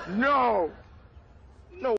No. No.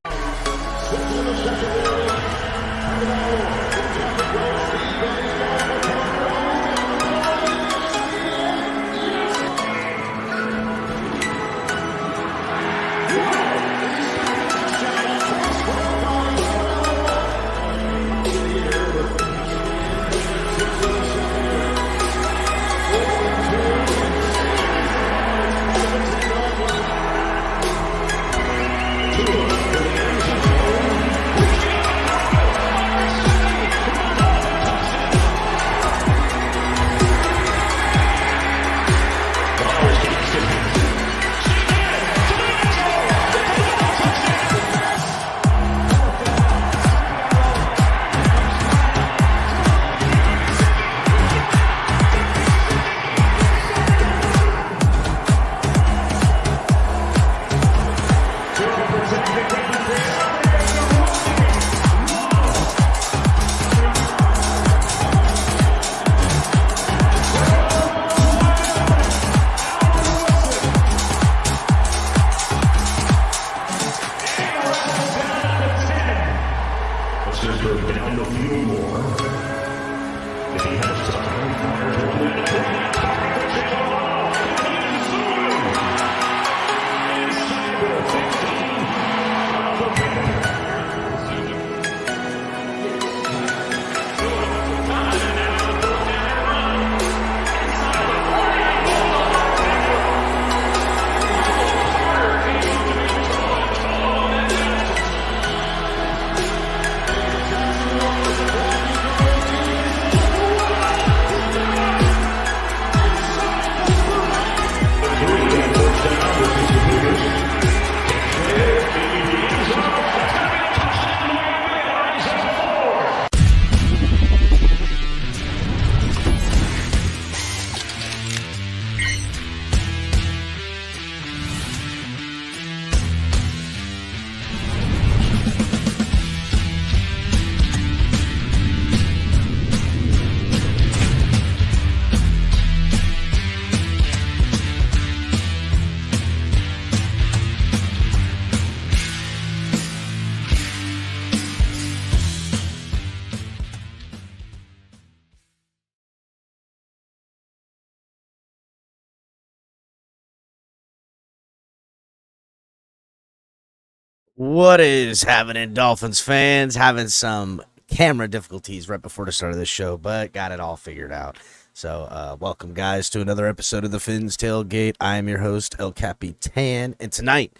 What is happening, Dolphins fans? Having some camera difficulties right before the start of this show, but got it all figured out. So, welcome, guys, to another episode of the Fins Tailgate. I am your host, El Capitan, and tonight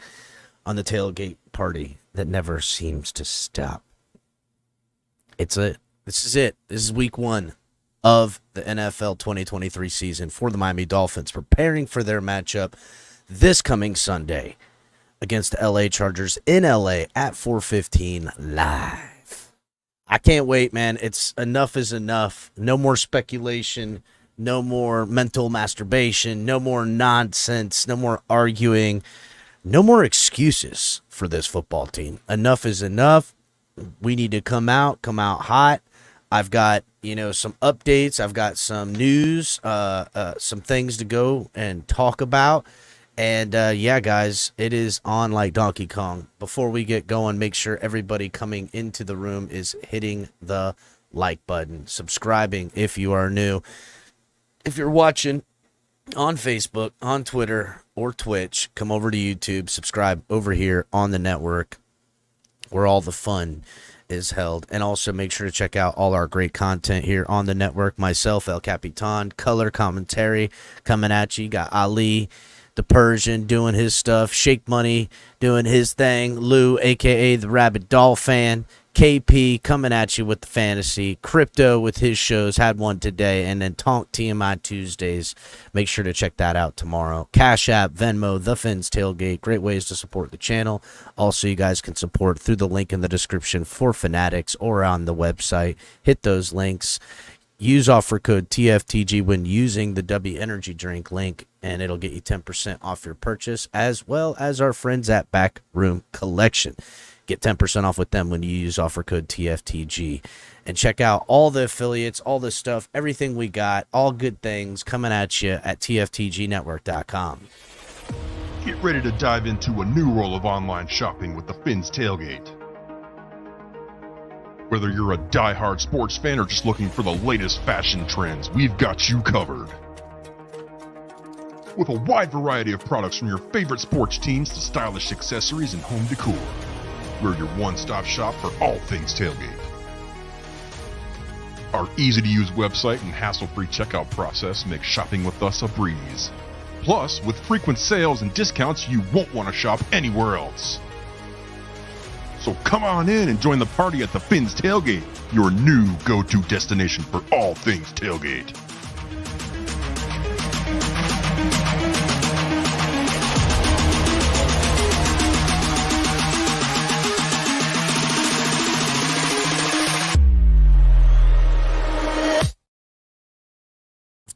on the tailgate party that never seems to stop. This is it. This is week one of the NFL 2023 season for the Miami Dolphins, preparing for their matchup this coming Sunday against the LA Chargers in LA at 4:15 live. I can't wait, man. Enough is enough. No more speculation, no more mental masturbation, no more nonsense, no more arguing, no more excuses for this football team. Enough is enough. We need to come out hot. I've got, some updates. I've got some news, some things to go and talk about. And, yeah, guys, it is on like Donkey Kong. Before we get going, make sure everybody coming into the room is hitting the like button, subscribing if you are new. If you're watching on Facebook, on Twitter, or Twitch, come over to YouTube, subscribe over here on the network where all the fun is held. And also make sure to check out all our great content here on the network. Myself, El Capitan, color commentary coming at you. Got Ali the Persian doing his stuff, Shake Money doing his thing, Lou, a.k.a. the Rabid Doll Fan, KP coming at you with the fantasy, Crypto with his shows, had one today, and then Tonk TMI Tuesdays. Make sure to check that out tomorrow. Cash App, Venmo, The Fins Tailgate, great ways to support the channel. Also, you guys can support through the link in the description for Fanatics or on the website. Hit those links. Use offer code TFTG when using the Dubby Energy Drink link, and it'll get you 10% off your purchase, as well as our friends at Backroom Collection. Get 10% off with them when you use offer code TFTG. and check out all the affiliates, all the stuff, everything we got, all good things coming at you at TFTGnetwork.com. Get ready to dive into a new world of online shopping with the Fins Tailgate. Whether you're a die-hard sports fan or just looking for the latest fashion trends, we've got you covered. With a wide variety of products from your favorite sports teams to stylish accessories and home decor, we're your one-stop shop for all things tailgate. Our easy-to-use website and hassle-free checkout process make shopping with us a breeze. Plus, with frequent sales and discounts, you won't want to shop anywhere else. So come on in and join the party at the Fins Tailgate, your new go-to destination for all things tailgate.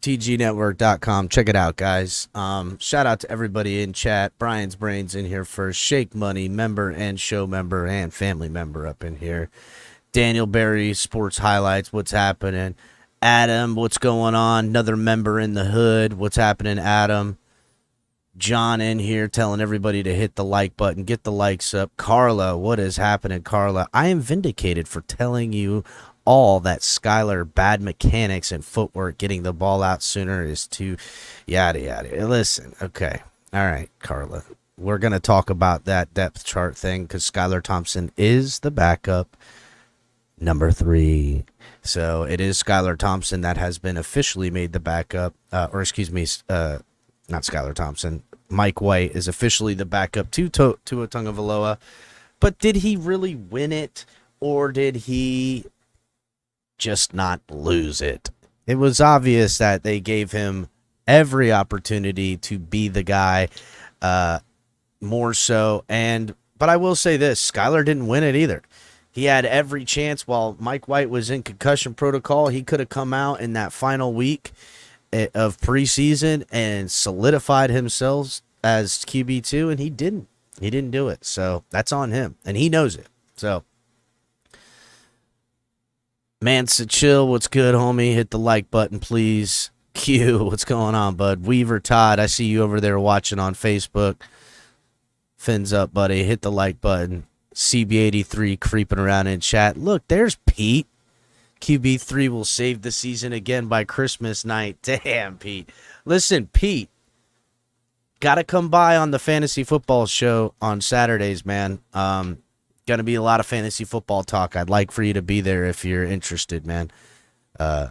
TFTGnetwork.com. Check it out, guys. Shout out to everybody in chat. Brian's Brains in here first. Shake Money, member and show member and family member up in here. Daniel Berry, Sports Highlights, what's happening? Adam, what's going on? Another member in the hood. What's happening, Adam? John in here telling everybody to hit the like button. Get the likes up. Carla, what is happening, Carla? I am vindicated for telling you all that Skylar bad mechanics and footwork, getting the ball out sooner is too yada yada. Listen, okay, all right, Carla, we're gonna talk about that depth chart thing because Skylar Thompson is the backup number 3. So it is Skylar Thompson that has been officially made the backup, not Skylar Thompson. Mike White is officially the backup to Tua Tagovailoa. But did he really win it, or did he just not lose it? It was obvious that they gave him every opportunity to be the guy, more so. But I will say this, Skylar didn't win it either. He had every chance while Mike White was in concussion protocol. He could have come out in that final week of preseason and solidified himself as QB2, and he didn't. He didn't do it. So that's on him, and he knows it. So Mansa Chill, what's good, homie? Hit the like button, please. Q, what's going on, bud? Weaver Todd, I see you over there watching on Facebook. Fins up, buddy. Hit the like button. CB83 creeping around in chat. Look, there's Pete. QB3 will save the season again by Christmas night. Damn, Pete. Listen, Pete, got to come by on the fantasy football show on Saturdays, man. Going to be a lot of fantasy football talk. I'd like for you to be there if you're interested, man. Yeah,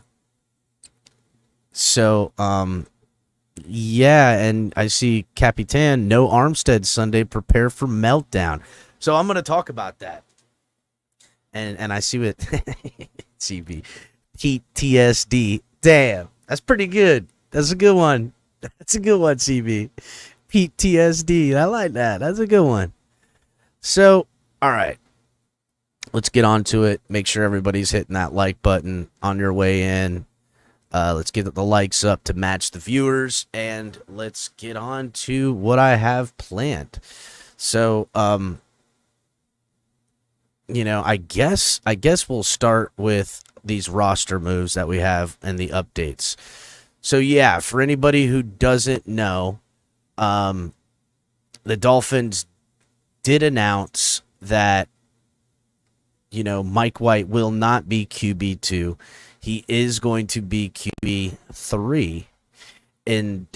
and I see Capitan, no Armstead Sunday, prepare for meltdown. So I'm going to talk about that. And I see what CB PTSD. Damn, that's pretty good. That's a good one. That's a good one, CB. PTSD. I like that. That's a good one. So, all right. Let's get on to it. Make sure everybody's hitting that like button on your way in. Let's get the likes up to match the viewers, and let's get on to what I have planned. So, I guess we'll start with these roster moves that we have and the updates. So, yeah, for anybody who doesn't know, the Dolphins did announce that, Mike White will not be QB2. He is going to be QB3. And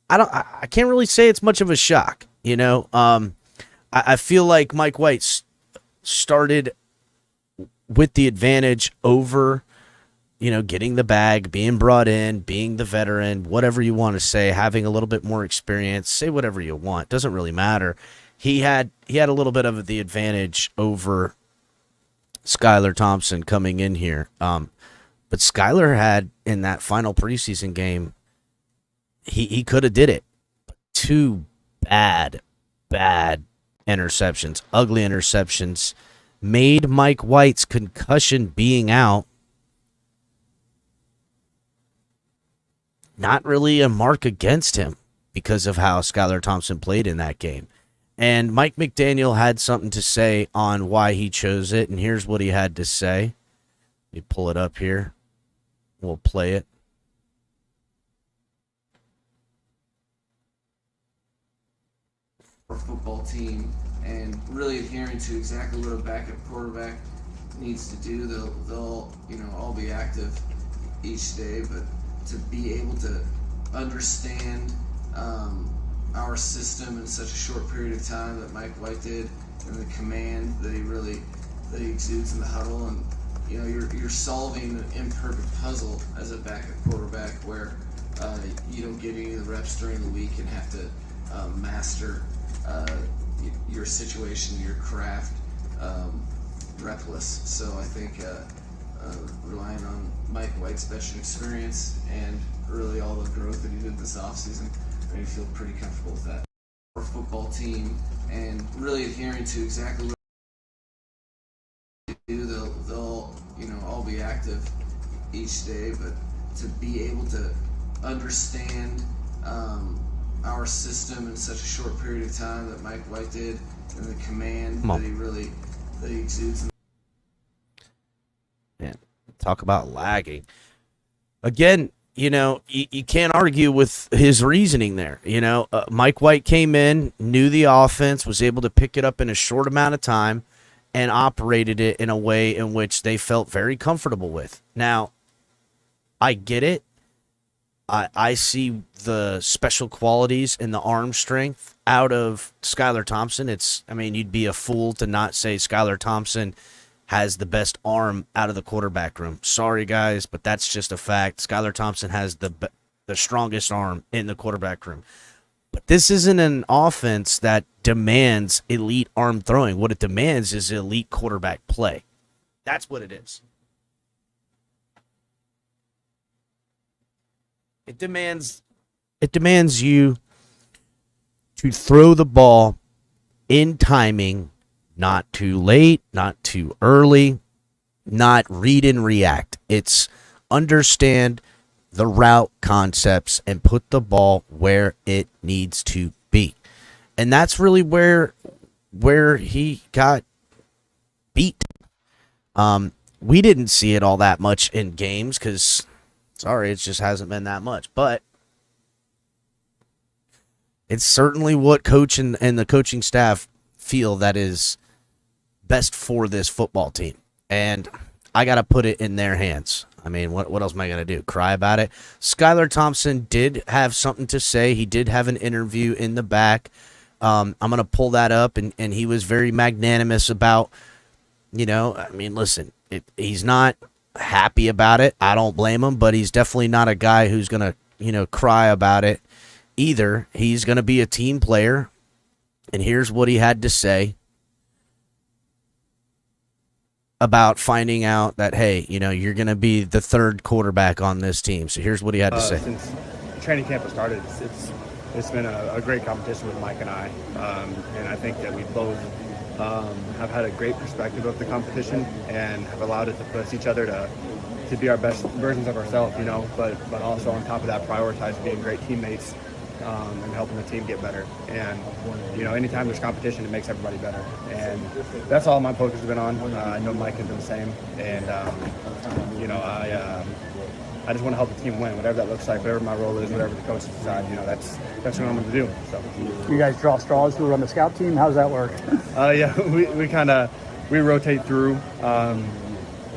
I can't really say it's much of a shock, I feel like Mike White started with the advantage over, getting the bag, being brought in, being the veteran, whatever you want to say, having a little bit more experience, say whatever you want. Doesn't really matter. He had a little bit of the advantage over Skylar Thompson coming in here. But Skylar had, in that final preseason game, he could have did it. 2 bad interceptions, ugly interceptions, made Mike White's concussion being out not really a mark against him because of how Skylar Thompson played in that game. And Mike McDaniel had something to say on why he chose it, and here's what he had to say. Let me pull it up here. We'll play it. Our football team and really adhering to exactly what a backup quarterback needs to do. They'll all be active each day, but to be able to understand our system in such a short period of time that Mike White did, and the command that he exudes in the huddle, and you're solving an imperfect puzzle as a backup quarterback where you don't get any of the reps during the week and have to master your situation, your craft, repless. So I think relying on Mike White's veteran experience and really all the growth that he did this offseason, I feel pretty comfortable with that. Our football team and really adhering to exactly what they do. They'll all be active each day, but to be able to understand our system in such a short period of time that Mike White did, and the command that he exudes. Man, talk about lagging. Again, you can't argue with his reasoning there. Mike White came in, knew the offense, was able to pick it up in a short amount of time, and operated it in a way in which they felt very comfortable with. Now, I get it. I see the special qualities and the arm strength out of Skylar Thompson. You'd be a fool to not say Skylar Thompson has the best arm out of the quarterback room. Sorry, guys, but that's just a fact. Skylar Thompson has the strongest arm in the quarterback room. But this isn't an offense that demands elite arm throwing. What it demands is elite quarterback play. That's what it is. It demands you to throw the ball in timing, not too late, not too early, not read and react. It's understand the route concepts and put the ball where it needs to be. And that's really where he got beat. We didn't see it all that much in games because, sorry, it just hasn't been that much. But it's certainly what coach and the coaching staff feel that is best for this football team. And I got to put it in their hands. What else am I going to do? Cry about it? Skylar Thompson did have something to say. He did have an interview in the back. I'm going to pull that up, and he was very magnanimous about, listen, he's not happy about it. I don't blame him, but he's definitely not a guy who's going to, cry about it either. He's going to be a team player, and here's what he had to say about finding out that, hey, you're going to be the third quarterback on this team. So here's what he had to say. Since training camp has started, it's been a great competition with Mike and I, and I think that we both have had a great perspective of the competition and have allowed it to push each other to be our best versions of ourselves, but also on top of that, prioritize being great teammates and helping the team get better. And, anytime there's competition, it makes everybody better. And that's all my focus has been on. I know Mike has been the same. And, I just want to help the team win, whatever that looks like, whatever my role is, whatever the coaches decide, that's what I'm going to do. So, you guys draw straws who run the scout team? How does that work? We rotate through,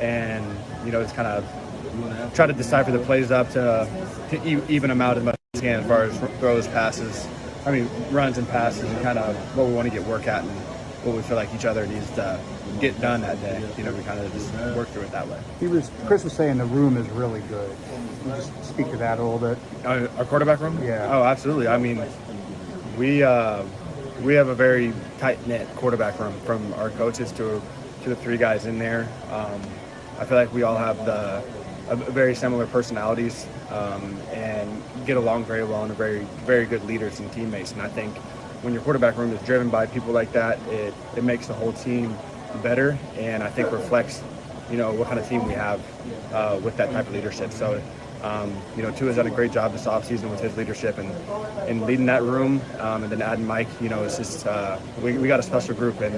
and, it's kind of try to decipher the plays up to even them out as much as we can as far as throws, passes, runs and passes, and kind of what we want to get work at and what we feel like each other needs to get done that day. We kind of just work through it that way. Chris was saying the room is really good. Can you just speak to that a little bit? Our quarterback room? Yeah. Oh, absolutely. We have a very tight-knit quarterback room, from our coaches to the three guys in there. I feel like we all have very similar personalities and get along very well and are very, very good leaders and teammates. And I think when your quarterback room is driven by people like that, it makes the whole team better, and I think reflects, what kind of team we have with that type of leadership. So Tua's done a great job this offseason with his leadership and leading that room, and then adding Mike. It's just we got a special group, and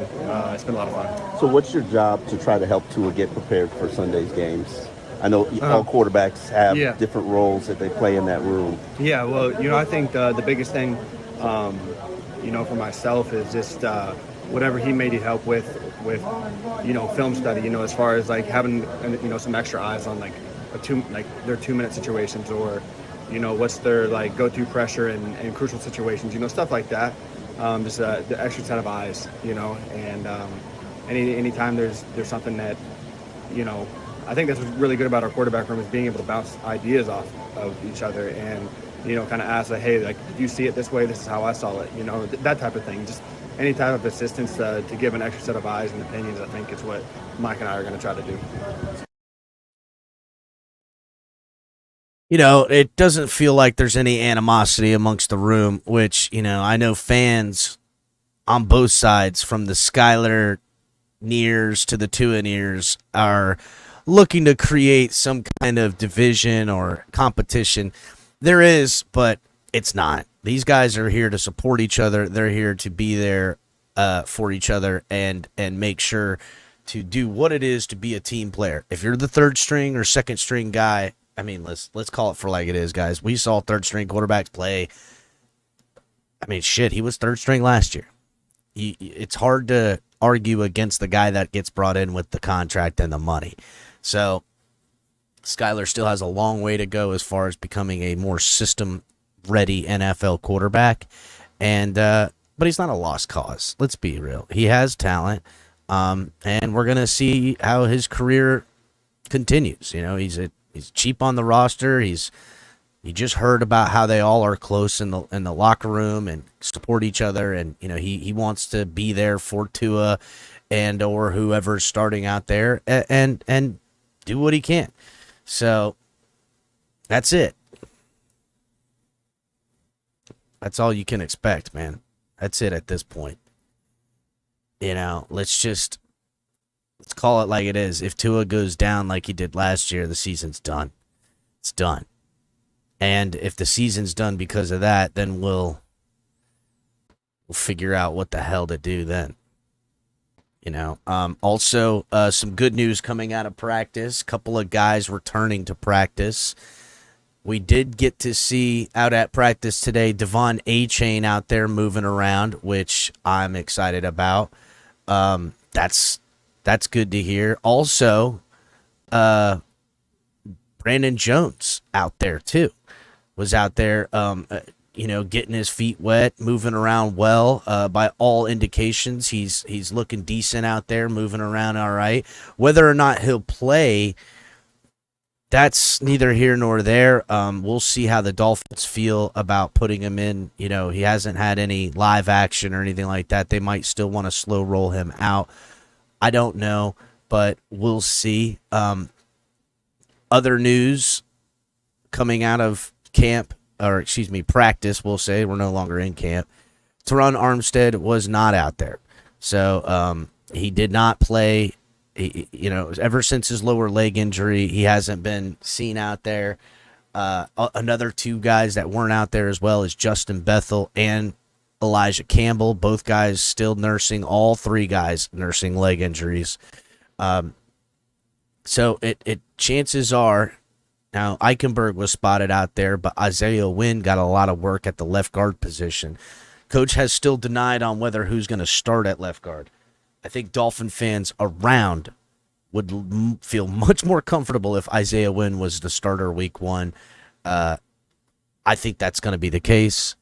it's been a lot of fun. So what's your job to try to help Tua get prepared for Sunday's games? I know all quarterbacks have different roles that they play in that room. Yeah, well, I think the biggest thing, for myself is just whatever he may need help with film study, as far as like having, some extra eyes on like their 2-minute situations, or, what's their like go-to pressure in crucial situations, stuff like that. Just the extra set of eyes, and anytime there's something that, I think that's what's really good about our quarterback room is being able to bounce ideas off of each other and, kind of ask, like, hey, like, did you see it this way? This is how I saw it, that type of thing. Just any type of assistance to give an extra set of eyes and opinions, I think is what Mike and I are going to try to do. It doesn't feel like there's any animosity amongst the room, which, I know fans on both sides, from the Skyler Nears to the Tua Nears, are looking to create some kind of division or competition. There is, but it's not. These guys are here to support each other. They're here to be there for each other and make sure to do what it is to be a team player. If you're the third string or second string guy, I mean, let's call it for like it is, guys. We saw third string quarterbacks play. I mean, shit, he was third string last year. It's hard to argue against the guy that gets brought in with the contract and the money. So Skyler still has a long way to go as far as becoming a more system-ready NFL quarterback, but he's not a lost cause. Let's be real. He has talent, and we're gonna see how his career continues. He's cheap on the roster. You just heard about how they all are close in the locker room and support each other, and he wants to be there for Tua and or whoever's starting out there and do what he can. So that's it. That's all you can expect, man. That's it at this point. Let's call it like it is. If Tua goes down like he did last year, the season's done. It's done. And if the season's done because of that, then we'll figure out what the hell to do then. Also, some good news coming out of practice. Couple of guys returning to practice. We did get to see out at practice today Devon A-Chain out there moving around, which I'm excited about. That's good to hear. Also, Brandon Jones out there too. Was out there, getting his feet wet, moving around well. By all indications, he's looking decent out there, moving around all right. Whether or not he'll play, that's neither here nor there. We'll see how the Dolphins feel about putting him in. He hasn't had any live action or anything like that. They might still want to slow roll him out. I don't know, but we'll see. Other news coming out of practice, we'll say. We're no longer in camp. Teron Armstead was not out there. So he did not play. Ever since his lower leg injury, he hasn't been seen out there. Another two guys that weren't out there as well is Justin Bethel and Elijah Campbell. Both guys still nursing, all three guys nursing leg injuries. So chances are, now Eichenberg was spotted out there, but Isaiah Wynn got a lot of work at the left guard position. Coach has still denied on whether who's going to start at left guard. I think Dolphin fans around would feel much more comfortable if Isaiah Wynn was the starter week one. I think that's going to be the case.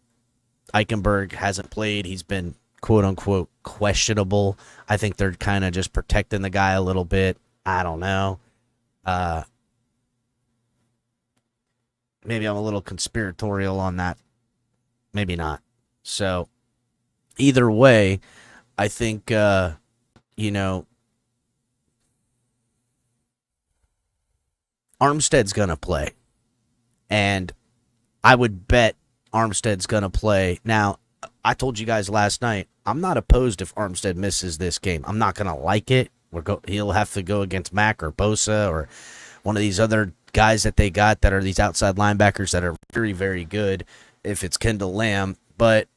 Eichenberg hasn't played. He's been, quote-unquote, questionable. I think they're kind of just protecting the guy a little bit. I don't know. Maybe I'm a little conspiratorial on that. Maybe not. So, either way, I think, Armstead's going to play. And I would bet Armstead's going to play. Now, I told you guys last night, I'm not opposed if Armstead misses this game. I'm not going to like it. He'll have to go against Mack or Bosa or one of these other guys that they got that are these outside linebackers that are very, very good if it's Kendall Lamb. But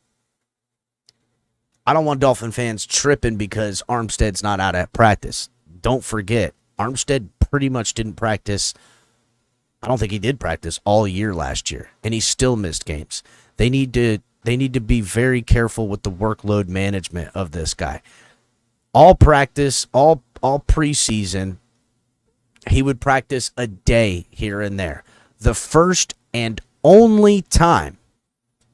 I don't want Dolphin fans tripping because Armstead's not out at practice. Don't forget, Armstead pretty much didn't practice. I don't think he did practice all year last year, and he still missed games. They need to be very careful with the workload management of this guy. All practice, all preseason, he would practice a day here and there. The first and only time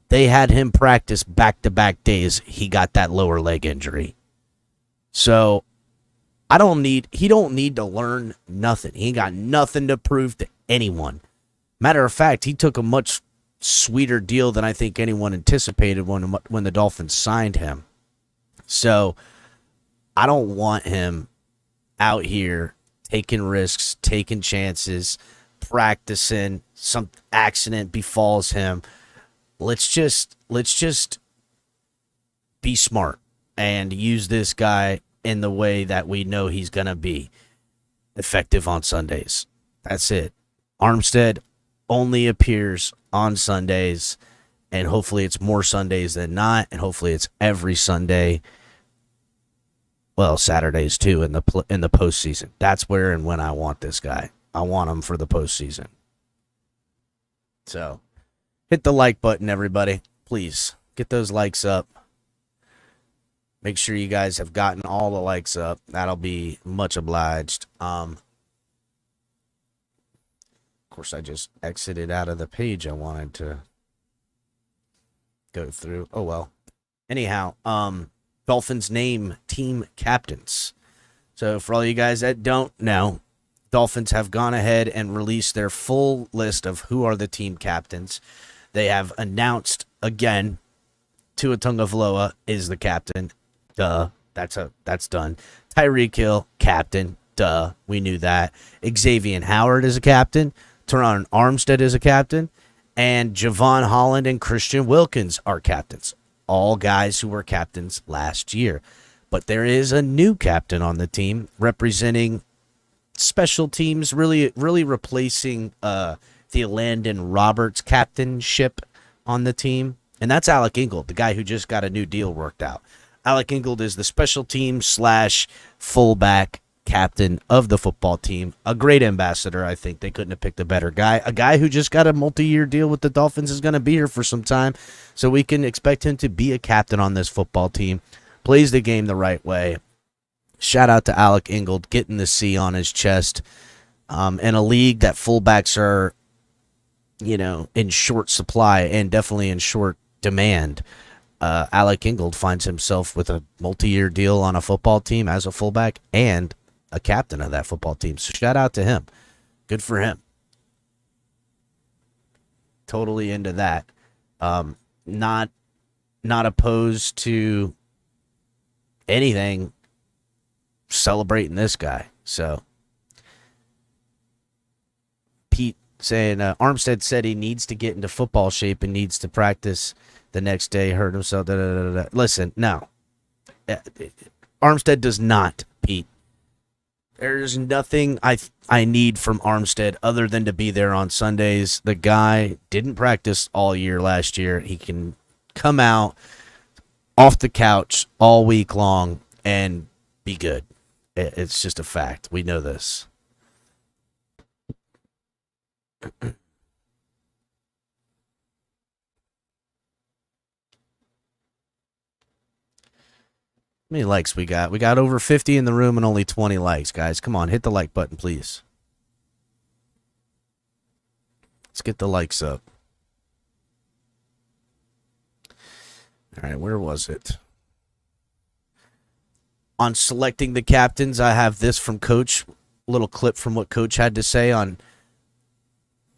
they had him practice back-to-back days, he got that lower leg injury. So he don't need to learn nothing. He ain't got nothing to prove to anyone. Matter of fact, he took a much sweeter deal than I think anyone anticipated when the Dolphins signed him. So I don't want him out here taking risks, taking chances, practicing, some accident befalls him. Let's just be smart and use this guy in the way that we know he's going to be effective on Sundays. That's it. Armstead only appears on Sundays, and hopefully it's more Sundays than not, and hopefully it's every Sunday. Well, Saturdays too in the postseason. That's where and when I want this guy. I want him for the postseason. So, hit the like button, everybody. Please get those likes up. Make sure you guys have gotten all the likes up. That'll be much obliged. Of course, I just exited out of the page I wanted to go through. Oh well. Anyhow, Dolphins name team captains. So for all you guys that don't know, Dolphins have gone ahead and released their full list of who are the team captains. They have announced again, Tua Tagovailoa is the captain. Duh. That's done. Tyreek Hill, captain. Duh. We knew that. Xavier Howard is a captain. Teron Armstead is a captain. And Javon Holland and Christian Wilkins are captains. All guys who were captains last year. But there is a new captain on the team representing special teams, really replacing the Landon Roberts captainship on the team. And that's Alec Ingold, the guy who just got a new deal worked out. Alec Ingold is the special team / fullback captain of the football team. A great ambassador, I think. They couldn't have picked a better guy. A guy who just got a multi-year deal with the Dolphins is going to be here for some time, so we can expect him to be a captain on this football team. Plays the game the right way. Shout out to Alec Ingold getting the C on his chest. In a league that fullbacks are, in short supply and definitely in short demand, Alec Ingold finds himself with a multi-year deal on a football team as a fullback and a captain of that football team. So shout out to him. Good for him. Totally into that. Not opposed to anything celebrating this guy. So Pete saying Armstead said he needs to get into football shape and needs to practice the next day. Hurt himself. Listen, no. Armstead does not, Pete. There's nothing I need from Armstead other than to be there on Sundays. The guy didn't practice all year last year. He can come out off the couch all week long and be good. It's just a fact. We know this. How many likes we got? We got over 50 in the room and only 20 likes, guys. Come on, hit the like button, please. Let's get the likes up. All right, where was it? On selecting the captains, I have this from Coach. A little clip from what Coach had to say on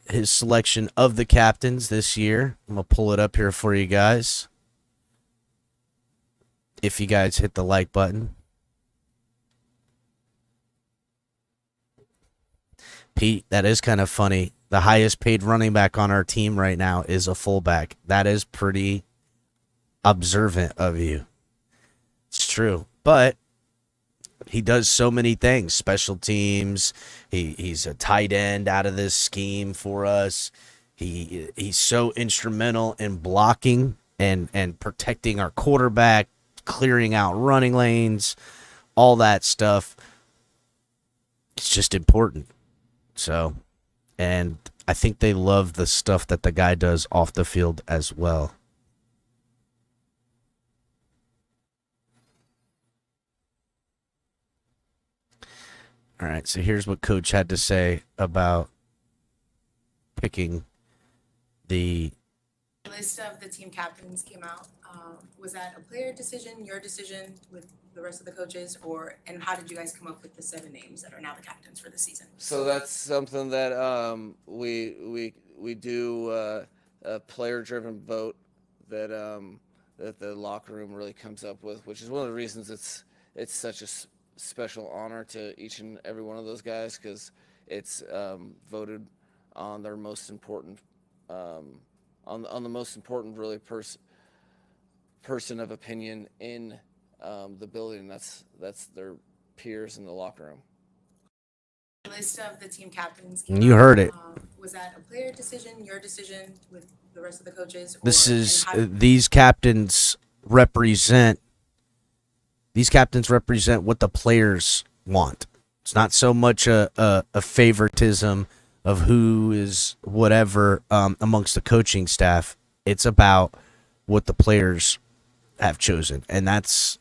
his selection of the captains this year. I'm going to pull it up here for you guys. If you guys hit the like button. Pete, that is kind of funny. The highest paid running back on our team right now is a fullback. That is pretty observant of you. It's true. But He does so many things, special teams. He's a tight end out of this scheme for us. He's so instrumental in blocking and protecting our quarterback, clearing out running lanes, all that stuff. It's just important. So, and I think they love the stuff that the guy does off the field as well. All right, so here's what Coach had to say about picking the list of the team captains came out. Was that a player decision, your decision with the rest of the coaches, and how did you guys come up with the 7 names that are now the captains for the season? So that's something that we do a player-driven vote that that the locker room really comes up with, which is one of the reasons it's such a special honor to each and every one of those guys, because it's voted on their most important on the most important really person of opinion in the building. That's their peers in the locker room. List of the team captains. You heard it. Was that a player decision, your decision with the rest of the coaches? These captains represent what the players want. It's not so much a favoritism of who is whatever amongst the coaching staff. It's about what the players have chosen, and that's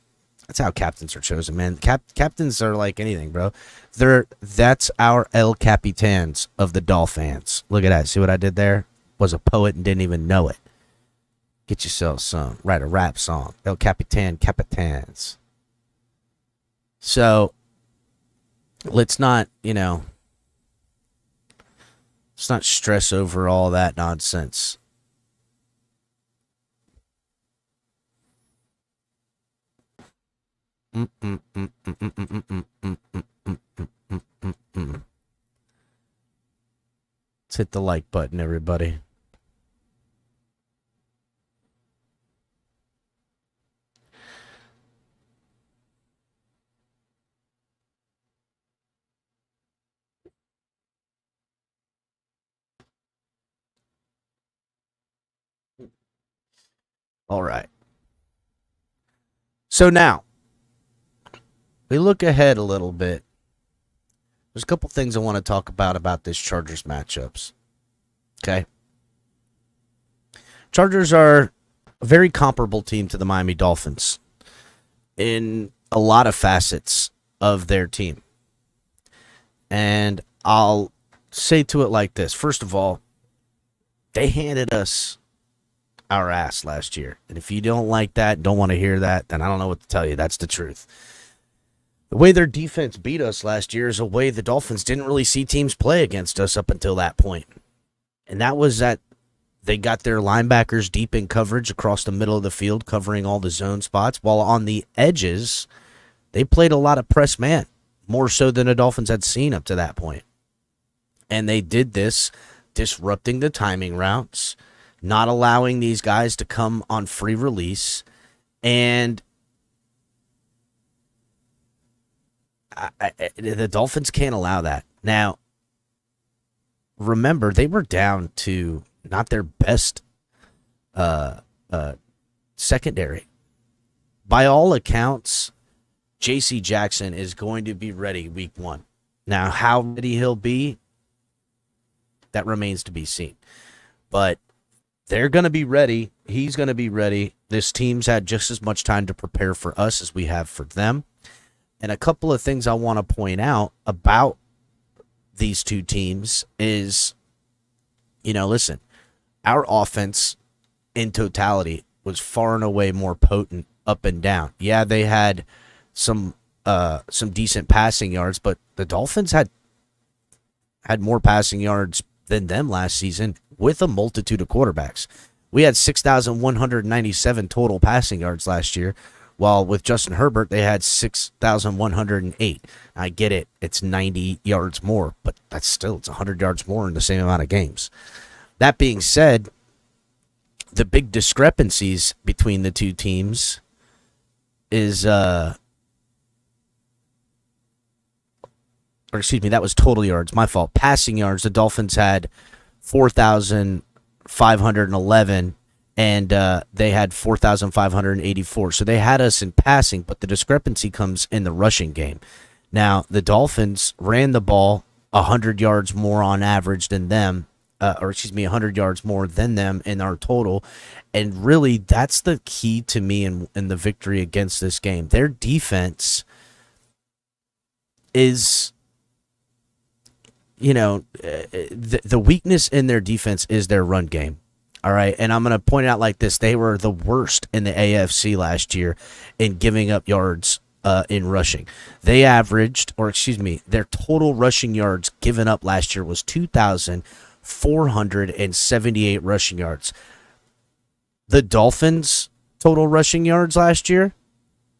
how captains are chosen, man. Captains are like anything, bro. That's our El Capitans of the Dolphins. Look at that. See what I did there? Was a poet and didn't even know it. Get yourself some. Write a rap song. El Capitan Capitans. So let's not stress over all that nonsense. Let's hit the like button, everybody. All right. So now, we look ahead a little bit. There's a couple things I want to talk about this Chargers matchups. Okay. Chargers are a very comparable team to the Miami Dolphins in a lot of facets of their team. And I'll say to it like this. First of all, they handed us our ass last year. And if you don't like that, don't want to hear that, then I don't know what to tell you. That's the truth. The way their defense beat us last year is a way the Dolphins didn't really see teams play against us up until that point. And that was that they got their linebackers deep in coverage across the middle of the field, covering all the zone spots, while on the edges, they played a lot of press man, more so than the Dolphins had seen up to that point. And they did this, disrupting the timing routes, not allowing these guys to come on free release, and the Dolphins can't allow that. Now, remember, they were down to not their best secondary. By all accounts, J.C. Jackson is going to be ready week 1. Now, how ready he'll be, that remains to be seen. But they're going to be ready. He's going to be ready. This team's had just as much time to prepare for us as we have for them. And a couple of things I want to point out about these two teams is, listen, our offense in totality was far and away more potent up and down. Yeah, they had some decent passing yards, but the Dolphins had more passing yards than them last season with a multitude of quarterbacks. We had 6,197 total passing yards last year, while with Justin Herbert, they had 6,108. I get it. It's 90 yards more, but it's 100 yards more in the same amount of games. That being said, the big discrepancies between the two teams is that was total yards. My fault. Passing yards, the Dolphins had 4,511, and they had 4,584. So they had us in passing, but the discrepancy comes in the rushing game. Now, the Dolphins ran the ball 100 yards more on average than them, 100 yards more than them in our total. And really, that's the key to me in the victory against this game. Their defense is, the weakness in their defense is their run game. All right. And I'm going to point out like this. They were the worst in the AFC last year in giving up yards in rushing. They averaged, their total rushing yards given up last year was 2,478 rushing yards. The Dolphins' total rushing yards last year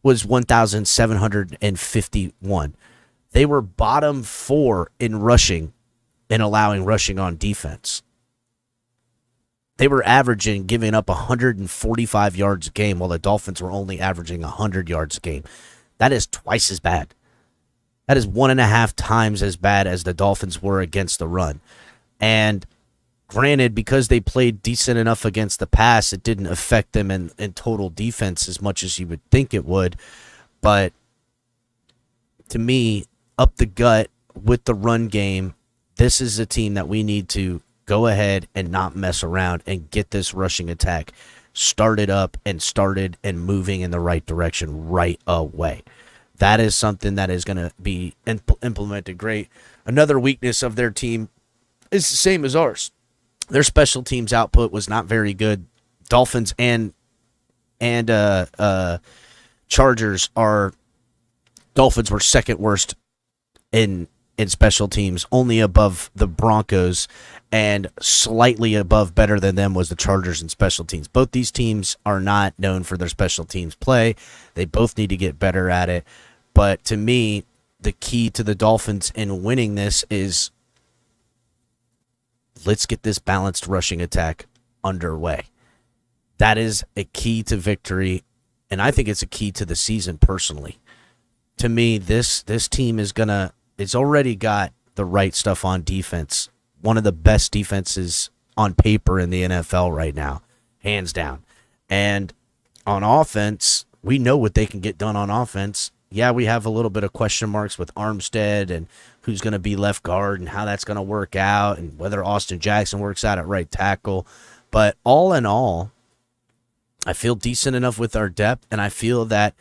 was 1,751. They were bottom 4 in rushing and allowing rushing on defense. They were averaging giving up 145 yards a game, while the Dolphins were only averaging 100 yards a game. That is twice as bad. That is 1.5 times as bad as the Dolphins were against the run. And granted, because they played decent enough against the pass, it didn't affect them in total defense as much as you would think it would. But to me, up the gut with the run game, this is a team that we need to go ahead and not mess around and get this rushing attack started and moving in the right direction right away. That is something that is going to be implemented great. Another weakness of their team is the same as ours. Their special teams output was not very good. Dolphins and Chargers Dolphins were second worst in special teams, only above the Broncos, and slightly above better than them was the Chargers in special teams. Both these teams are not known for their special teams play. They both need to get better at it. But to me, the key to the Dolphins in winning this is let's get this balanced rushing attack underway. That is a key to victory, and I think it's a key to the season personally. To me, this team it's already got the right stuff on defense. One of the best defenses on paper in the NFL right now, hands down. And on offense, we know what they can get done on offense. Yeah, we have a little bit of question marks with Armstead and who's going to be left guard and how that's going to work out and whether Austin Jackson works out at right tackle. But all in all, I feel decent enough with our depth, and I feel that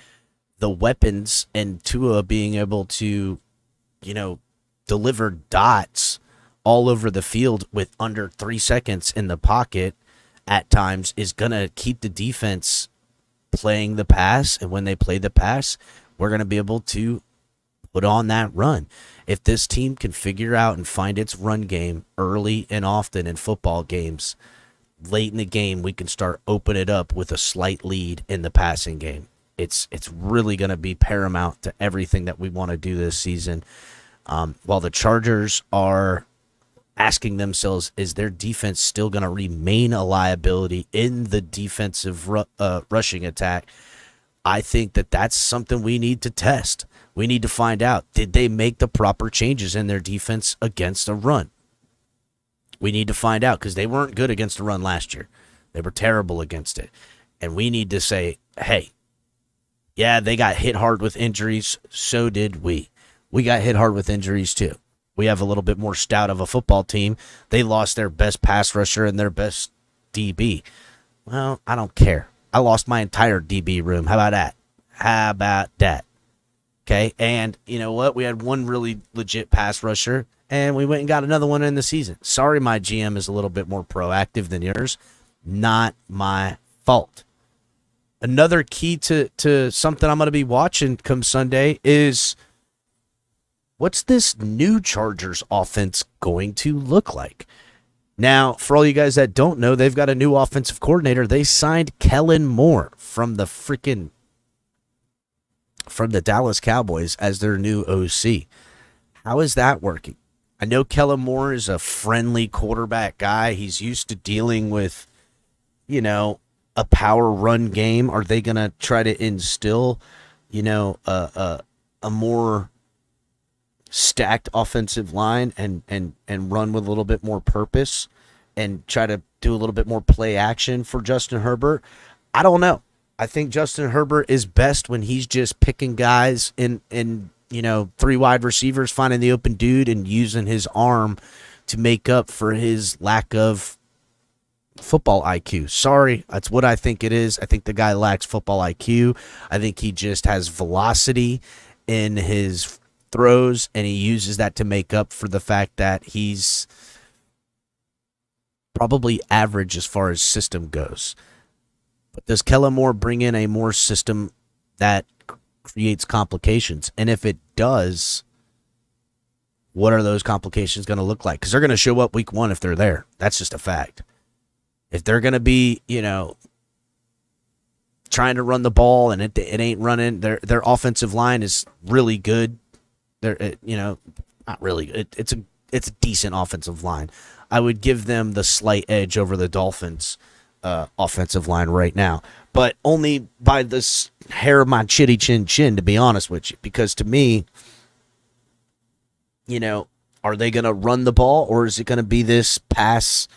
the weapons and Tua being able to, deliver dots all over the field with under 3 seconds in the pocket at times is going to keep the defense playing the pass. And when they play the pass, we're going to be able to put on that run. If this team can figure out and find its run game early and often in football games, late in the game, we can start opening it up with a slight lead in the passing game. It's really going to be paramount to everything that we want to do this season. While the Chargers are asking themselves, is their defense still going to remain a liability in the defensive rushing attack? I think that's something we need to test. We need to find out, did they make the proper changes in their defense against the run? We need to find out, because they weren't good against the run last year. They were terrible against it. And we need to say, hey, yeah, they got hit hard with injuries. So did we. We got hit hard with injuries too. We have a little bit more stout of a football team. They lost their best pass rusher and their best DB. Well, I don't care. I lost my entire DB room. How about that? Okay, and you know what? We had one really legit pass rusher, and we went and got another one in the season. Sorry, my GM is a little bit more proactive than yours. Not my fault. Another key to something I'm going to be watching come Sunday is, what's this new Chargers offense going to look like? Now, for all you guys that don't know, they've got a new offensive coordinator. They signed Kellen Moore from the Dallas Cowboys as their new OC. How is that working? I know Kellen Moore is a friendly quarterback guy. He's used to dealing with, a power run game. Are they going to try to instill, a more stacked offensive line and run with a little bit more purpose and try to do a little bit more play action for Justin Herbert. I don't know. I think Justin Herbert is best when he's just picking guys in 3 wide receivers, finding the open dude and using his arm to make up for his lack of football IQ. Sorry, that's what I think it is. I think the guy lacks football IQ. I think he just has velocity in his throws, and he uses that to make up for the fact that he's probably average as far as system goes. But does Kellen Moore bring in a more system that creates complications? And if it does, what are those complications going to look like? Because they're going to show up week 1 if they're there. That's just a fact. If they're going to be, trying to run the ball and it ain't running, their offensive line is really good. They're, not really. It's a decent offensive line. I would give them the slight edge over the Dolphins' offensive line right now, but only by this hair of my chitty chin, to be honest with you. Because to me, are they going to run the ball, or is it going to be this pass?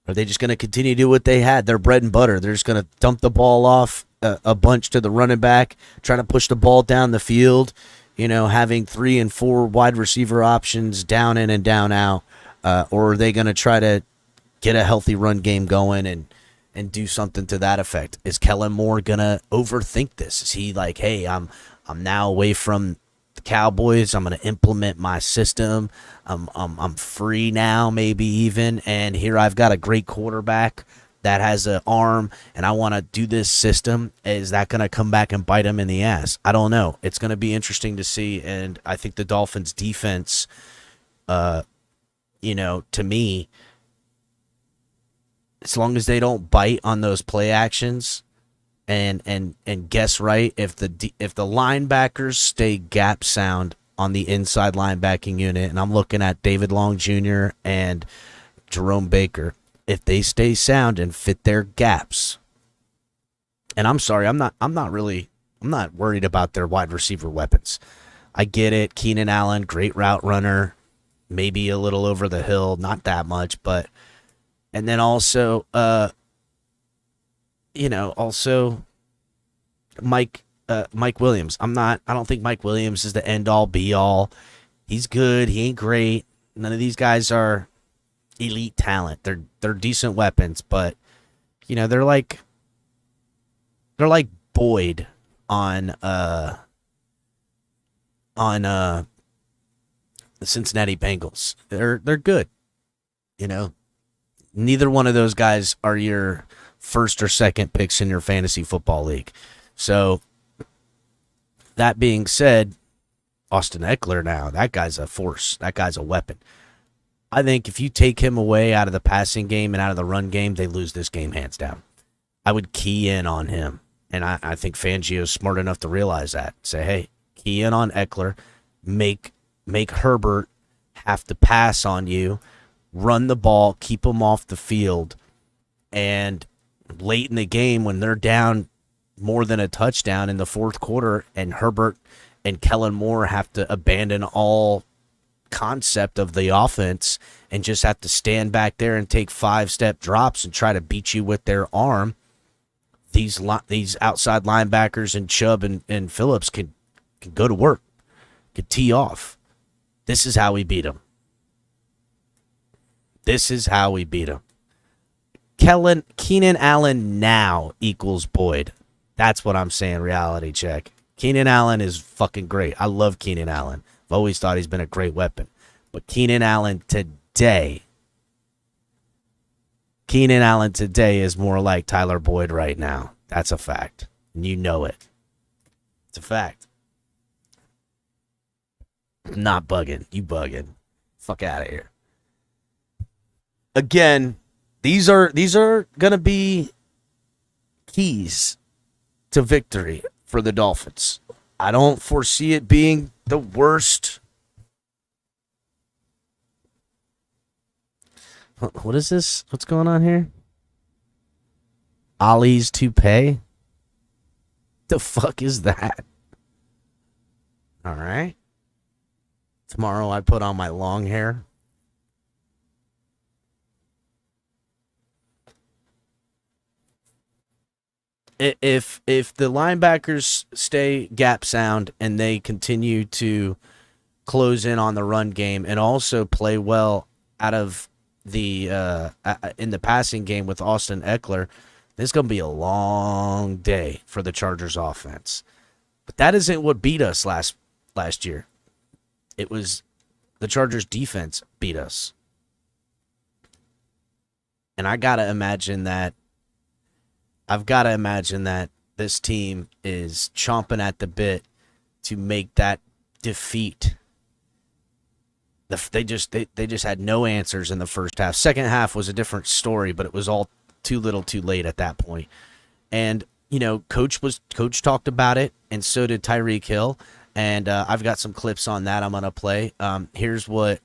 Are they just going to continue to do what they had? Their bread and butter. They're just going to dump the ball off a bunch to the running back, try to push the ball down the field, having 3 and 4 wide receiver options down in and down out. Or are they going to try to get a healthy run game going and do something to that effect? Is Kellen Moore going to overthink this? Is he like, hey, I'm now away from the Cowboys. I'm going to implement my system. I'm free now, maybe even. And here I've got a great quarterback that has an arm, and I want to do this system. Is that going to come back and bite him in the ass? I don't know. It's going to be interesting to see. And I think the Dolphins defense, to me, as long as they don't bite on those play actions and guess right, if the linebackers stay gap sound on the inside linebacking unit, and I'm looking at David Long Jr. and Jerome Baker, if they stay sound and fit their gaps, and I'm sorry, I'm not worried about their wide receiver weapons. I get it. Keenan Allen, great route runner, maybe a little over the hill, not that much, but and then also Mike Williams. I don't think Mike Williams is the end all be all. He's good, he ain't great. None of these guys are elite talent. They're decent weapons, but they're like Boyd on the Cincinnati Bengals. They're good. Neither one of those guys are your first or second picks in your fantasy football league. So that being said, Austin Eckler now, that guy's a force. That guy's a weapon. I think if you take him away out of the passing game and out of the run game, they lose this game hands down. I would key in on him. And I think Fangio's smart enough to realize that. Say, hey, key in on Eckler, make Herbert have to pass on you, run the ball, keep him off the field, and late in the game when they're down more than a touchdown in the fourth quarter and Herbert and Kellen Moore have to abandon all concept of the offense and just have to stand back there and take 5-step drops and try to beat you with their arm, these outside linebackers and Chubb and Phillips can go to work, can tee off. This is how we beat them. This is how we beat them. Keenan Allen now equals Boyd. That's what I'm saying, reality check. Keenan Allen is fucking great. I love Keenan Allen. I've always thought he's been a great weapon. But Keenan Allen today is more like Tyler Boyd right now. That's a fact. And you know it. It's a fact. I'm not bugging. You bugging. Fuck out of here. Again, these are going to be keys to victory for the Dolphins. I don't foresee it being the worst. What is this? What's going on here? Ollie's toupee? The fuck is that? All right. tomorrow I put on my long hair. If the linebackers stay gap sound and they continue to close in on the run game and also play well out of the in the passing game with Austin Eckler, this is going to be a long day for the Chargers offense. But that isn't what beat us last year. It was the Chargers defense beat us. And I've got to imagine that this team is chomping at the bit to make that defeat. They just had no answers in the first half. Second half was a different story, but it was all too little too late at that point. And, you know, Coach talked about it, and so did Tyreek Hill. And I've got some clips on that I'm going to play. Here's what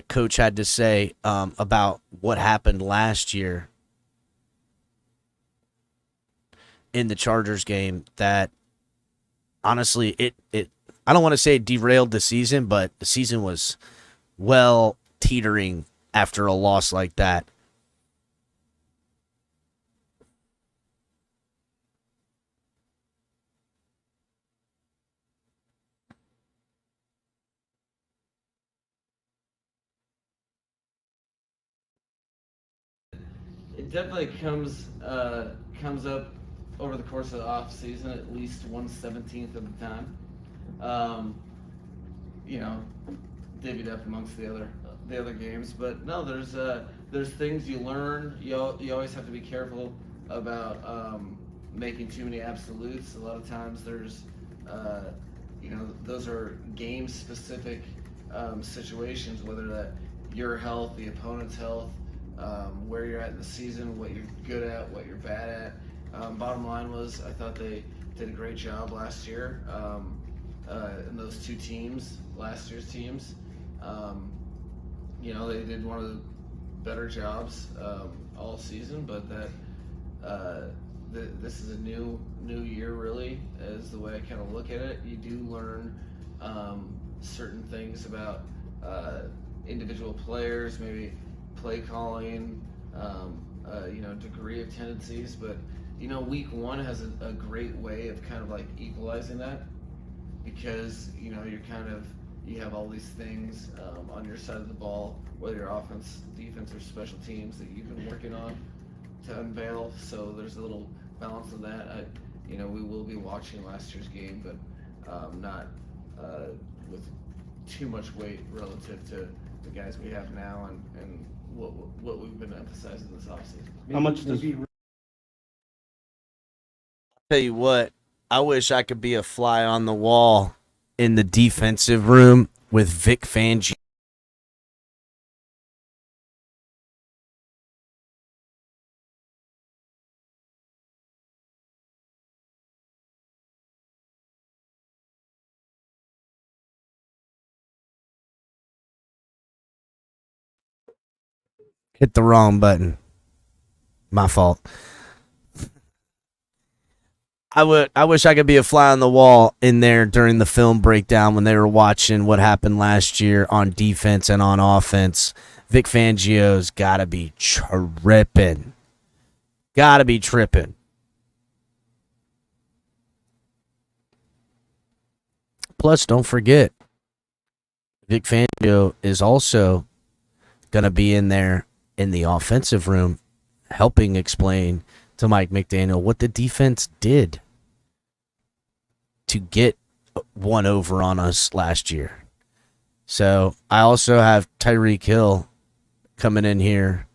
Coach had to say about what happened last year in the Chargers game that, honestly, it I don't want to say it derailed the season, but the season was well teetering after a loss like that. It definitely comes up over the course of the off season at least 1/17 of the time. You know, divvied up amongst the other games, but no, there's things you learn. You always have to be careful about making too many absolutes. A lot of times there's those are game specific situations, whether that your health, the opponent's health, where you're at in the season, what you're good at, what you're bad at. Bottom line was, I thought they did a great job last year in those two teams, last year's teams. They did one of the better jobs all season, but this is a new year, really, is the way I kind of look at it. You do learn certain things about individual players, maybe play calling, degree of tendencies, but week one has a great way of kind of like equalizing that, because you have all these things on your side of the ball, whether you're offense, defense, or special teams, that you've been working on to unveil. So there's a little balance of that. We will be watching last year's game, but not with too much weight relative to the guys we have now and what we've been emphasizing this offseason. How much does Tell you what, I wish I could be a fly on the wall in the defensive room with Vic Fangio. Hit the wrong button. My fault. I wish I could be a fly on the wall in there during the film breakdown when they were watching what happened last year on defense and on offense. Vic Fangio's got to be tripping. Got to be tripping. Plus, don't forget, Vic Fangio is also going to be in there in the offensive room helping explain to Mike McDaniel what the defense did to get one over on us last year. So I also have Tyreek Hill coming in here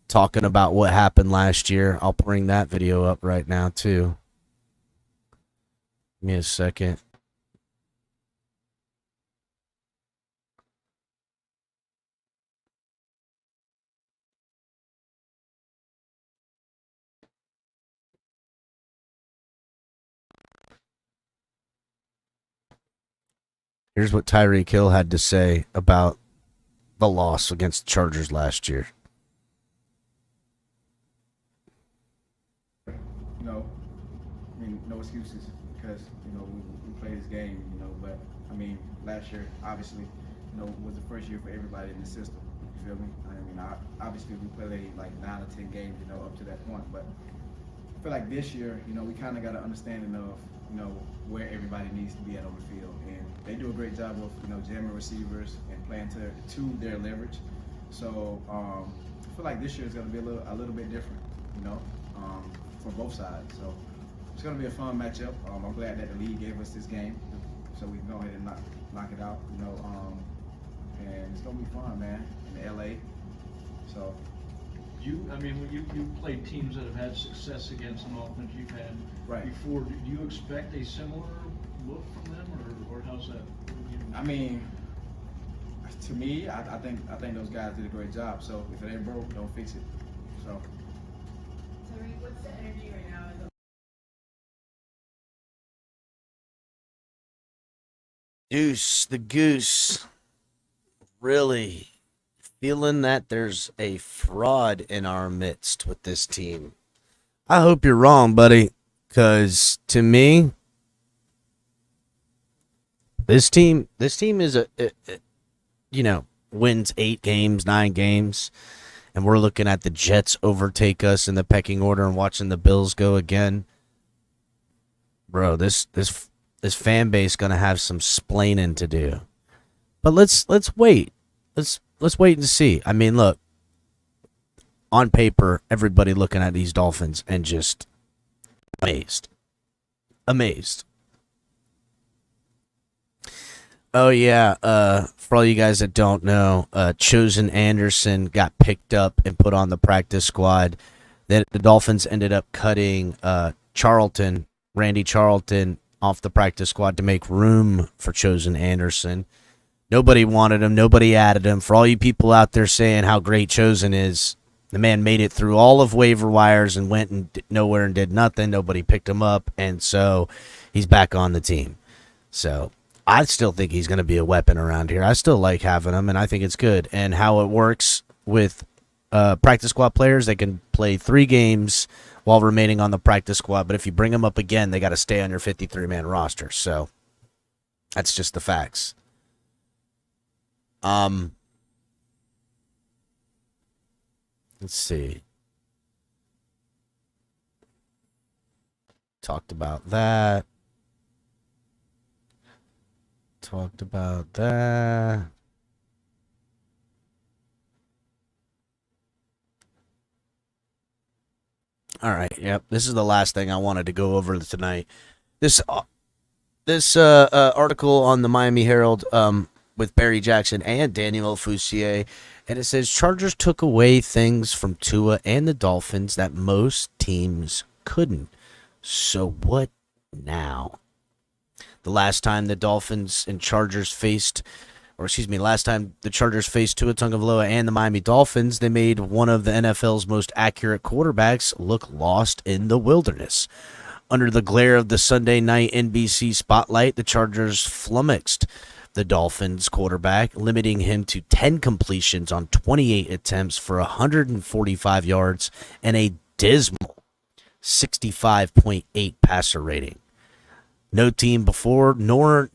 talking about what happened last year. I'll bring that video up right now too. Give me a second. Here's what Tyreek Hill had to say about the loss against the Chargers last year. No excuses, because we play this game, but I mean, last year, obviously, was the first year for everybody in the system. You feel me? I mean, obviously we played like 9 or 10 games, up to that point. But I feel like this year, we kind of got an understanding of, where everybody needs to be at on the field. And they do a great job of, jamming receivers and playing to their leverage. So I feel like this year is going to be a little bit different, for both sides. So it's going to be a fun matchup. I'm glad that the league gave us this game, so we can go ahead and knock it out, and it's going to be fun, man, in LA. So. You played teams that have had success against an offense you've had before. Do you expect a similar look from them, or how's that? I mean, to me, I think those guys did a great job. So if it ain't broke, don't fix it. So. Tariq, what's the energy right now? Deuce, the goose, really feeling that there's a fraud in our midst with this team. I hope you're wrong, buddy, because to me, this team is wins 8 games, 9 games, and we're looking at the Jets overtake us in the pecking order and watching the Bills go again. Bro, this fan base gonna have some splaining to do. But let's wait. Let's wait and see. I mean, look, on paper, everybody looking at these Dolphins and just amazed. Oh yeah, for all you guys that don't know, Chosen Anderson got picked up and put on the practice squad. Then the Dolphins ended up cutting Randy Charlton, off the practice squad to make room for Chosen Anderson. Nobody wanted him. Nobody added him. For all you people out there saying how great Chosen is, the man made it through all of waiver wires and went and nowhere and did nothing. Nobody picked him up, and so he's back on the team. So I still think he's going to be a weapon around here. I still like having him, and I think it's good. And how it works with practice squad players, they can play 3 games while remaining on the practice squad, but if you bring them up again, they got to stay on your 53-man roster. So that's just the facts. Let's see. Talked about that. All right. Yep. This is the last thing I wanted to go over tonight. This article on the Miami Herald with Barry Jackson and Daniel Foussier, and it says Chargers took away things from Tua and the Dolphins that most teams couldn't. So what now? The last time the Dolphins and Chargers faced, last time the Chargers faced Tua Tagovailoa and the Miami Dolphins, they made one of the NFL's most accurate quarterbacks look lost in the wilderness. Under the glare of the Sunday night NBC spotlight, the Chargers flummoxed the Dolphins quarterback, limiting him to 10 completions on 28 attempts for 145 yards and a dismal 65.8 passer rating. No team before nor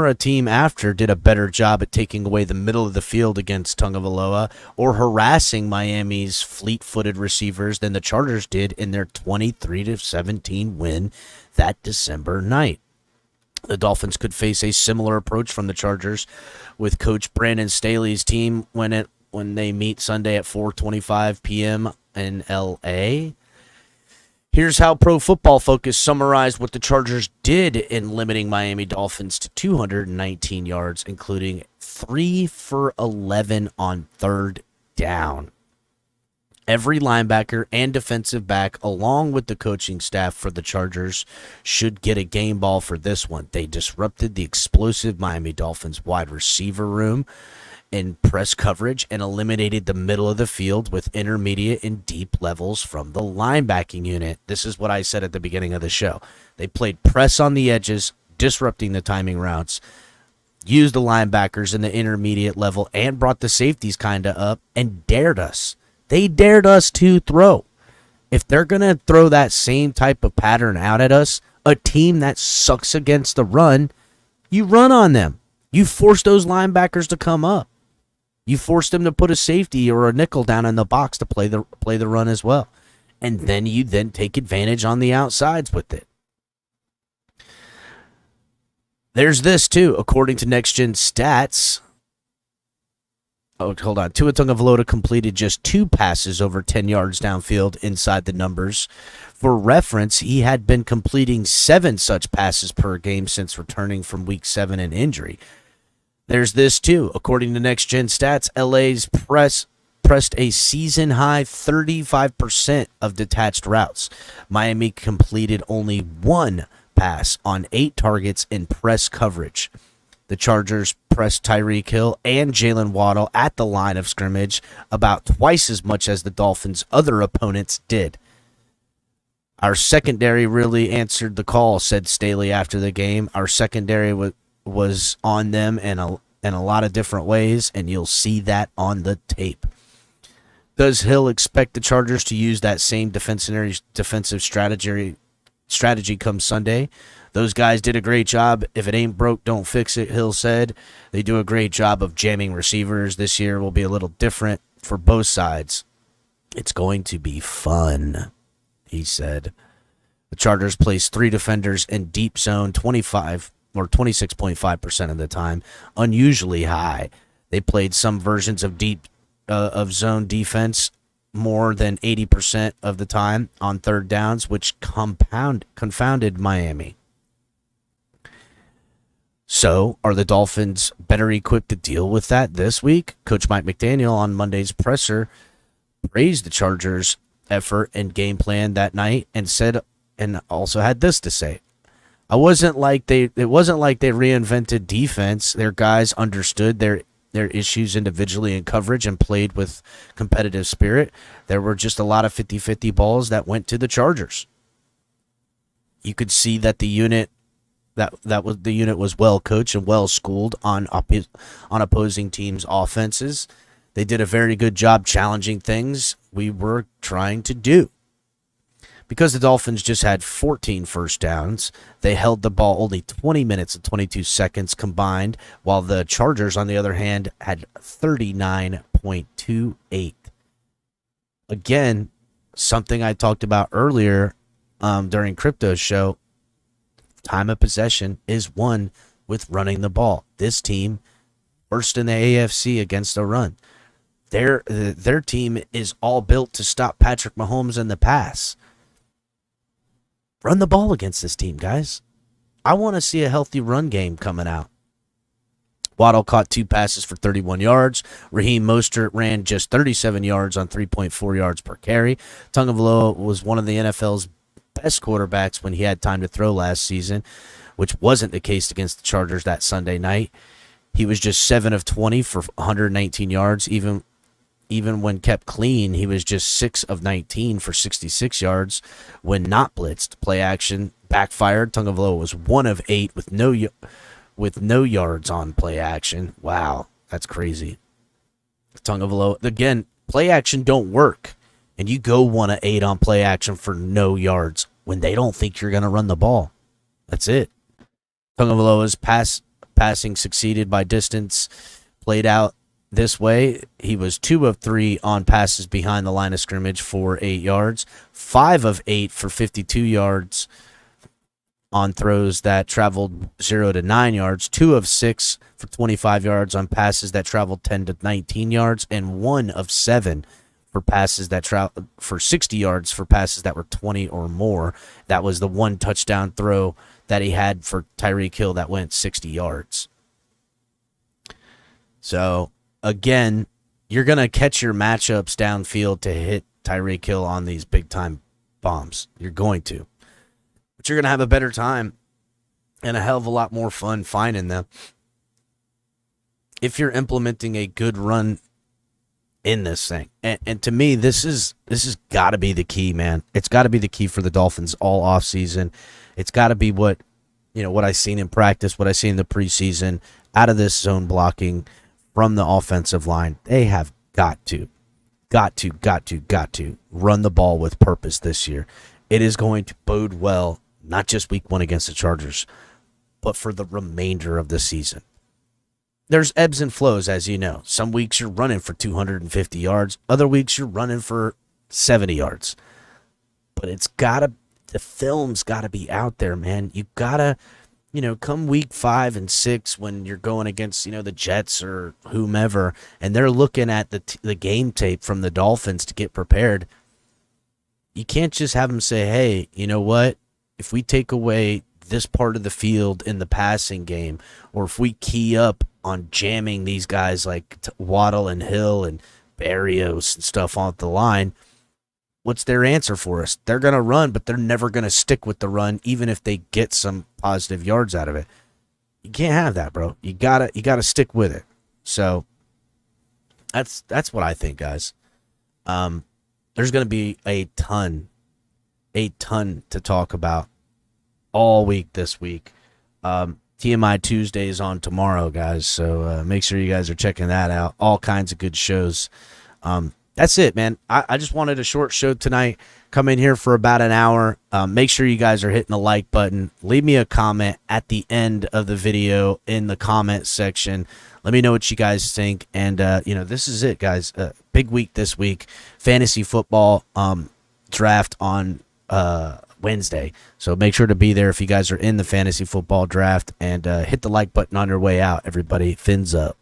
a team after did a better job at taking away the middle of the field against Tagovailoa or harassing Miami's fleet-footed receivers than the Chargers did in their 23-17 win that December night. The Dolphins could face a similar approach from the Chargers with Coach Brandon Staley's team when they meet Sunday at 4:25 p.m. in L.A. Here's how Pro Football Focus summarized what the Chargers did in limiting Miami Dolphins to 219 yards, including 3 for 11 on third down. Every linebacker and defensive back, along with the coaching staff for the Chargers, should get a game ball for this one. They disrupted the explosive Miami Dolphins wide receiver room in press coverage and eliminated the middle of the field with intermediate and deep levels from the linebacking unit. This is what I said at the beginning of the show. They played press on the edges, disrupting the timing routes, used the linebackers in the intermediate level, and brought the safeties kind of up and dared us. They dared us to throw. If they're going to throw that same type of pattern out at us, a team that sucks against the run, You run on them. You force those linebackers to come up. You force them to put a safety or a nickel down in the box to play the run as well. And then you take advantage on the outsides with it. There's this too, according to Next Gen Stats. Oh, hold on. Tua Tagovailoa completed just 2 passes over 10 yards downfield inside the numbers. For reference, he had been completing 7 such passes per game since returning from Week 7 in injury. There's this too. According to Next Gen Stats, LA's pressed a season-high 35% of detached routes. Miami completed only 1 pass on 8 targets in press coverage. The Chargers pressed Tyreek Hill and Jalen Waddle at the line of scrimmage about twice as much as the Dolphins' other opponents did. Our secondary really answered the call, said Staley after the game. Our secondary was on them in a lot of different ways, and you'll see that on the tape. Does Hill expect the Chargers to use that same defensive strategy come Sunday? Those guys did a great job. If it ain't broke, don't fix it, Hill said. They do a great job of jamming receivers. This year will be a little different for both sides. It's going to be fun, he said. The Chargers placed 3 defenders in deep zone 26.5% of the time, unusually high. They played some versions of of zone defense more than 80% of the time on third downs, which confounded Miami. So, are the Dolphins better equipped to deal with that this week? Coach Mike McDaniel on Monday's presser praised the Chargers' effort and game plan that night and also had this to say. It wasn't like they reinvented defense. Their guys understood their issues individually in coverage and played with competitive spirit. There were just a lot of 50-50 balls that went to the Chargers. You could see that the unit was well coached and well schooled on opposing teams' offenses. They did a very good job challenging things we were trying to do. Because the Dolphins just had 14 first downs, they held the ball only 20 minutes and 22 seconds combined, while the Chargers, on the other hand, had 39.28. Again, something I talked about earlier during Crypto's show, time of possession is won with running the ball. This team, first in the AFC against the run. Their team is all built to stop Patrick Mahomes in the pass. Run the ball against this team, guys. I want to see a healthy run game coming out. Waddle caught 2 passes for 31 yards. Raheem Mostert ran just 37 yards on 3.4 yards per carry. Tagovailoa was one of the NFL's best quarterbacks when he had time to throw last season, which wasn't the case against the Chargers that Sunday night. He was just 7 of 20 for 119 yards. Even when kept clean, he was just 6 of 19 for 66 yards when not blitzed. Play action backfired. Tagovailoa was 1 of 8 with no yards on play action. Wow, that's crazy. Tagovailoa, again, play action don't work, and you go 1 of 8 on play action for no yards when they don't think you're going to run the ball. That's it. Tagovailoa's passing succeeded by distance played out this way. He was 2 of 3 on passes behind the line of scrimmage for 8 yards, 5 of 8 for 52 yards on throws that traveled 0 to 9 yards, 2 of 6 for 25 yards on passes that traveled 10 to 19 yards, and 1 of 7 for passes that traveled for 60 yards for passes that were 20 or more. That was the 1 touchdown throw that he had for Tyreek Hill that went 60 yards. So, again, you're going to catch your matchups downfield to hit Tyreek Hill on these big-time bombs. You're going to. But you're going to have a better time and a hell of a lot more fun finding them if you're implementing a good run in this thing. And to me, this is got to be the key, man. It's got to be the key for the Dolphins all offseason. It's got to be what I seen in practice, what I see in the preseason, out of this zone blocking from the offensive line. They have got to run the ball with purpose this year. It is going to bode well, not just week 1 against the Chargers, but for the remainder of the season. There's ebbs and flows, as you know. Some weeks you're running for 250 yards. Other weeks you're running for 70 yards. But the film's got to be out there, man. You got to, come week 5 and 6 when you're going against, the Jets or whomever, and they're looking at the game tape from the Dolphins to get prepared. You can't just have them say, hey, you know what? If we take away this part of the field in the passing game, or if we key up on jamming these guys like Waddle and Hill and Barrios and stuff off the line, what's their answer for us? They're going to run, but they're never going to stick with the run, even if they get some positive yards out of it. You can't have that, bro. You gotta stick with it. So that's what I think, guys. There's going to be a ton to talk about all week this week. TMI Tuesday is on tomorrow, guys, so make sure you guys are checking that out. All kinds of good shows. That's it, man. I just wanted a short show tonight. Come in here for about an hour. Make sure you guys are hitting the like button. Leave me a comment at the end of the video in the comment section. Let me know what you guys think. And, this is it, guys. Big week this week. Fantasy football draft on Wednesday. So make sure to be there if you guys are in the fantasy football draft. And hit the like button on your way out, everybody. Fins up.